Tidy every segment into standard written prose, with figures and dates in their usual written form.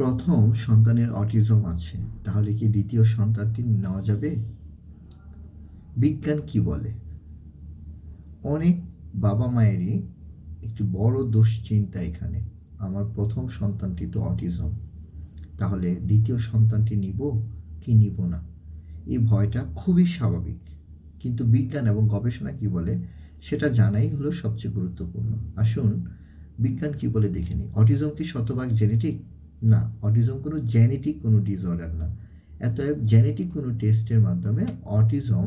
প্রথম সন্তানের অটিজম আছে, তাহলে কি দ্বিতীয় সন্তানটি নেওয়া যাবে? বিজ্ঞান কি বলে? অনেক বাবা মায়েরই একটি বড় দুশ্চিন্তা এখানে, আমার প্রথম সন্তানটি তো অটিজম, তাহলে দ্বিতীয় সন্তানটি নিব কি নিব না। এই ভয়টা খুবই স্বাভাবিক, কিন্তু বিজ্ঞান এবং গবেষণা কি বলে সেটা জানাই হলো সবচেয়ে গুরুত্বপূর্ণ। আসুন বিজ্ঞান কি বলে দেখে নিই। অটিজম কি শতভাগ জেনেটিক? না, অটিজম কোনো জেনেটিক কোনো ডিসঅর্ডার না। অতএব জেনেটিক কোনো টেস্টের মাধ্যমে অটিজম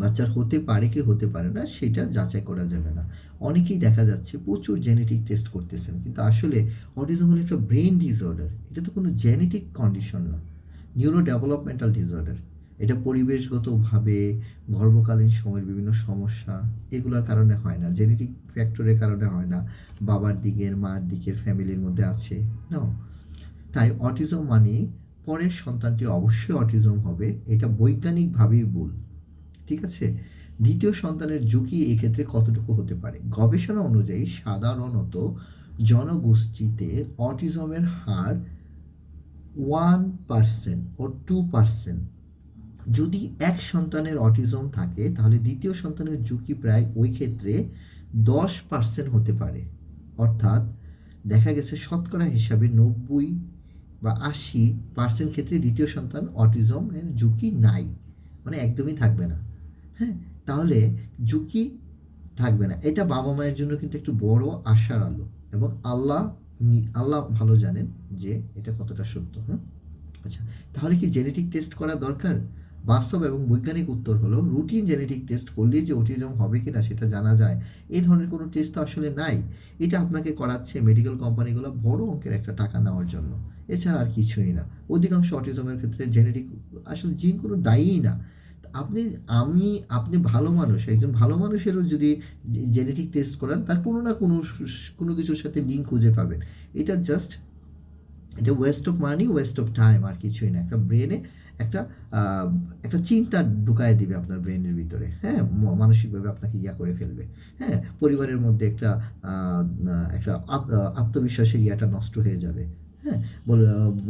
বাচ্চার হতে পারে কি হতে পারে না সেটা যাচাই করা যাবে না। অনেকেই দেখা যাচ্ছে প্রচুর জেনেটিক টেস্ট করতেছেন, কিন্তু আসলে অটিজম হলো একটা ব্রেন ডিসঅর্ডার, এটা তো কোনো জেনেটিক কন্ডিশন না, নিউরো ডেভেলপমেন্টাল ডিসঅর্ডার। এটা পরিবেশগতভাবে গর্ভকালীন সময়ের বিভিন্ন সমস্যা এগুলোর কারণে হয় না, জেনেটিক ফ্যাক্টরের কারণে হয় না, বাবার দিকের মার দিকের ফ্যামিলির মধ্যে আছে না। তাই অটিজম মানে পরের সন্তানটি অবশ্যই অটিজম হবে, এটা বৈজ্ঞানিকভাবেই ভুল। ঠিক আছে? দ্বিতীয় সন্তানের ঝুঁকি এক্ষেত্রে কতটুকু হতে পারে? গবেষণা অনুযায়ী সাধারণত জনগোষ্ঠীতে অটিজমের হার 1% ও 2%। যদি এক সন্তানের অটিজম থাকে তাহলে দ্বিতীয় সন্তানের ঝুঁকি প্রায় ওই ক্ষেত্রে 10% হতে পারে। অর্থাৎ দেখা গেছে শতকরা হিসাবে 90 বা 80% ক্ষেত্রে দ্বিতীয় সন্তান অটিজমের ঝুঁকি নাই, মানে একদমই থাকবে না। হ্যাঁ, তাহলে ঝুঁকি থাকবে না, এটা বাবা মায়ের জন্য কিন্তু একটু বড় আশার আলো, এবং আল্লাহ ভালো জানেন যে এটা কতটা সত্য। হ্যাঁ, আচ্ছা, তাহলে কি জেনেটিক টেস্ট করা দরকার? বাস্তব এবং বৈজ্ঞানিক উত্তর হলো রুটিন জেনেটিক টেস্ট করলেই যে অটিজম হবে কিনা সেটা জানা যায়, এই ধরনের কোনো টেস্ট তো আসলে নাই। এটা আপনাকে করাচ্ছে মেডিকেল কোম্পানিগুলো বড় অঙ্কের একটা টাকা নেওয়ার জন্য, এছাড়া আর কিছুই না। অধিকাংশ অটিজমের ক্ষেত্রে জেনেটিক আসলে জিন কোনো দায়ীই না। আপনি আমি আপনি ভালো মানুষ, একজন ভালো মানুষেরও যদি জেনেটিক টেস্ট করান তার কোনো না কোনো কিছুর সাথে লিঙ্ক খুঁজে পাবেন। এটা জাস্ট এটা waste of money, waste of time, আর কিছুই না। একটা ব্রেনে একটা একটা চিন্তা ঢুকায় দিবে আপনার ব্রেনের ভিতরে। হ্যাঁ, মানসিকভাবে আপনাকে ইয়া করে ফেলবে। হ্যাঁ, পরিবারের মধ্যে একটা আত্মবিশ্বাসের ইয়াটা নষ্ট হয়ে যাবে। হ্যাঁ,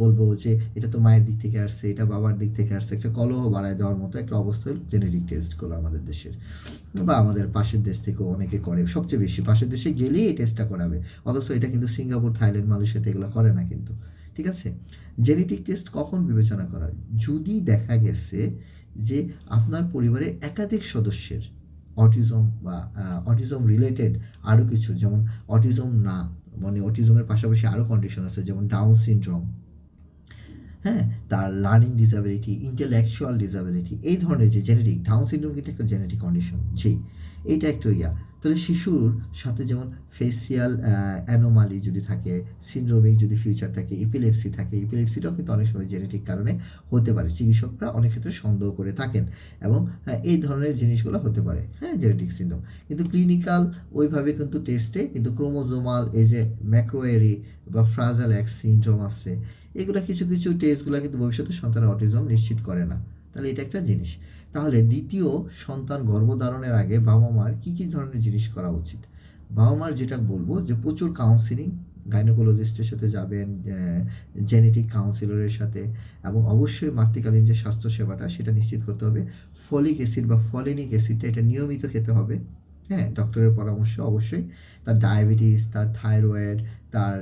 বলবো যে এটা তো মায়ের দিক থেকে আসছে, এটা বাবার দিক থেকে আসছে, একটা কলহ বাড়ায় দেওয়ার মতো একটা অবস্থা হলো জেনেটিক টেস্টগুলো আমাদের দেশের, বা আমাদের পাশের দেশ থেকেও অনেকে করে, সবচেয়ে বেশি পাশের দেশে গেলেই এই টেস্টটা করাবে। অথচ এটা কিন্তু সিঙ্গাপুর, থাইল্যান্ড, মালয়েশিয়াতে এগুলো করে না কিন্তু। ঠিক আছে? জেনেটিক টেস্ট কখন বিবেচনা করা হয়? যদি দেখা গেছে যে আপনার পরিবারের একাধিক সদস্যের অটিজম বা অটিজম রিলেটেড আরও কিছু, যেমন অটিজম না, মানে অটিজমের পাশাপাশি আরও কন্ডিশন আছে, যেমন ডাউন সিনড্রোম, হ্যাঁ, তার লার্নিং ডিসএবিলিটি, ইন্টেলেকচুয়াল ডিসএবিলিটি, এই ধরনের যে জেনেটিক, ডাউন সিনড্রোম কিন্তু একটা জেনেটিক কন্ডিশন, জি, এইটা একটু ইয়া। তাহলে শিশুর সাথে যেমন ফেসিয়াল অ্যানোমালি যদি থাকে, সিনড্রোমিক যদি ফিউচার থাকে, ইপিলেপসি থাকে, ইপিলেপসিটাও কিন্তু অনেক সময় জেনেটিক কারণে হতে পারে, চিকিৎসকরা অনেক ক্ষেত্রে সন্দেহ করে থাকেন, এবং এই ধরনের জিনিসগুলো হতে পারে, হ্যাঁ, জেনেটিক সিনড্রোম। কিন্তু ক্লিনিক্যাল ওইভাবে কিন্তু টেস্টে কিন্তু ক্রোমোজোমাল এই যে ম্যাক্রোএরি বা ফ্রাজাল এক্স সিনড্রোম আছে, এগুলো কিছু কিছু টেস্টগুলো কিন্তু ভবিষ্যতে সন্তানের অটিজম নিশ্চিত করে না। তাহলে এটা একটা জিনিস। তাহলে দ্বিতীয় সন্তান গর্ভধারণের আগে বাবা মার কী কী ধরনের জিনিস করা উচিত? বাবা মার যেটা বলবো যে প্রচুর কাউন্সিলিং, গাইনোকোলজিস্টের সাথে যাবেন, জেনেটিক কাউন্সিলরের সাথে, এবং অবশ্যই মাতৃকালীন যে স্বাস্থ্য সেবাটা সেটা নিশ্চিত করতে হবে। ফলিক অ্যাসিড বা ফলিনিক অ্যাসিডটা এটা নিয়মিত খেতে হবে, হ্যাঁ, ডক্টরের পরামর্শে অবশ্যই। তার ডায়াবেটিস, তার থাইরয়েড, তার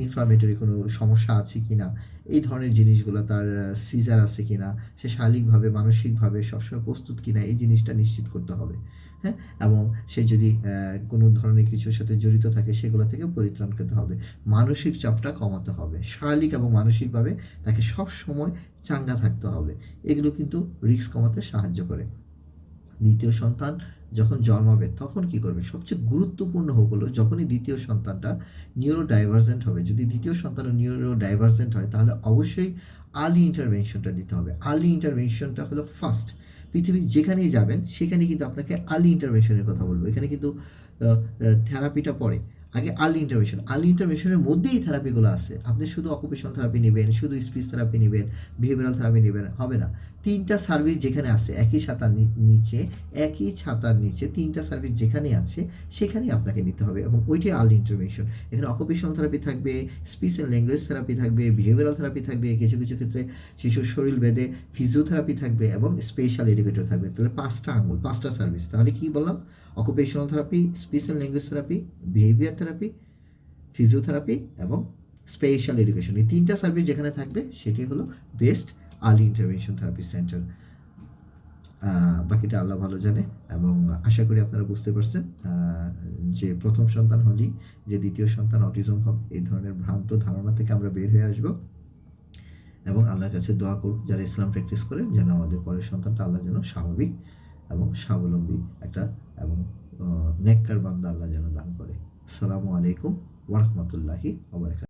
ইনফ্লামেটরি কোনো সমস্যা আছে কি না, এই ধরনের জিনিসগুলো, তার সিজার আছে কি না, সে শারীরিকভাবে মানসিকভাবে সবসময় প্রস্তুত কি না, এই জিনিসটা নিশ্চিত করতে হবে। হ্যাঁ, এবং সে যদি কোনো ধরনের কিছুর সাথে জড়িত থাকে সেগুলো থেকে পরিত্রাণ পেতে হবে। মানসিক চাপটা কমাতে হবে, শারীরিক এবং মানসিকভাবে তাকে সব সময় চাঙ্গা থাকতে হবে। এগুলো কিন্তু রিস্ক কমাতে সাহায্য করে। দ্বিতীয় সন্তান যখন জন্মাবে তখন কি করবে? সবচেয়ে গুরুত্বপূর্ণ হলো যখনই দ্বিতীয় সন্তানটা নিউরো ডাইভার্জেন্ট হবে, যদি দ্বিতীয় সন্তানও নিউরো ডাইভার্জেন্ট হয় তাহলে অবশ্যই আর্লি ইন্টারভেনশনটা দিতে হবে। আর্লি ইন্টারভেনশনটা হলো ফার্স্ট, পৃথিবীর যেখানেই যাবেন সেখানে কিন্তু আপনাকে আর্লি ইন্টারভেনশনের কথা বলবো। এখানে কিন্তু থেরাপিটা পড়ে, আগে আর্লি ইন্টারভেনশন। আর্লি ইন্টারভেনশনের মধ্যেই এই থেরাপিগুলো আছে। আপনি শুধু অকুপেশনাল থেরাপি নিবেন, শুধু স্পিচ থেরাপি নিবেন, বিহেভিয়ারাল থেরাপি নিবেন, হবে না। ৩ টা সার্ভিস যেখানে আছে একই ছাতার নিচে ৩ টা সার্ভিস যেখানেই আছে সেখানেই আপনাকে নিতে হবে এবং ওইটাই আর্লি ইন্টারভেনশন। এখানে অকুপেশনাল থেরাপি থাকবে, স্পিচ অ্যান্ড ল্যাঙ্গুয়েজ থেরাপি থাকবে, বিহেভিয়ারাল থেরাপি থাকবে, কিছু ক্ষেত্রে শিশুর শরীর ভেদে ফিজিওথেরাপি থাকবে এবং স্পেশাল এডুকেটর থাকবে। তাহলে ৫ টা আঙ্গুল, ৫ টা সার্ভিস। তাহলে কি বললাম? Occupational therapy, speech and language therapy, behaviour therapy, physiotherapy এবং স্পেশাল এডুকেশন। এই ৩ টা সার্ভিস যেখানে থাকবে সেটি হলো best early intervention therapy centre. বাকিটা আল্লাহ ভালো জানে এবং আশা করি আপনারা বুঝতে পারছেন যে প্রথম সন্তান হলেই যে দ্বিতীয় সন্তান অটিজম হবে, এই ধরনের ভ্রান্ত ধারণা থেকে আমরা বের হয়ে আসব এবং আল্লাহর কাছে দোয়া করব যারা ইসলাম প্র্যাকটিস করেন যেন আমাদের পরের সন্তানটা আল্লাহ যেন স্বাভাবিক এবং স্বাবলম্বী একটা এবং নেককার বান্দা আল্লাহ যেন দান করে। আসসালামু আলাইকুম ওয়া রাহমাতুল্লাহি ওয়া বারাকাতুহু।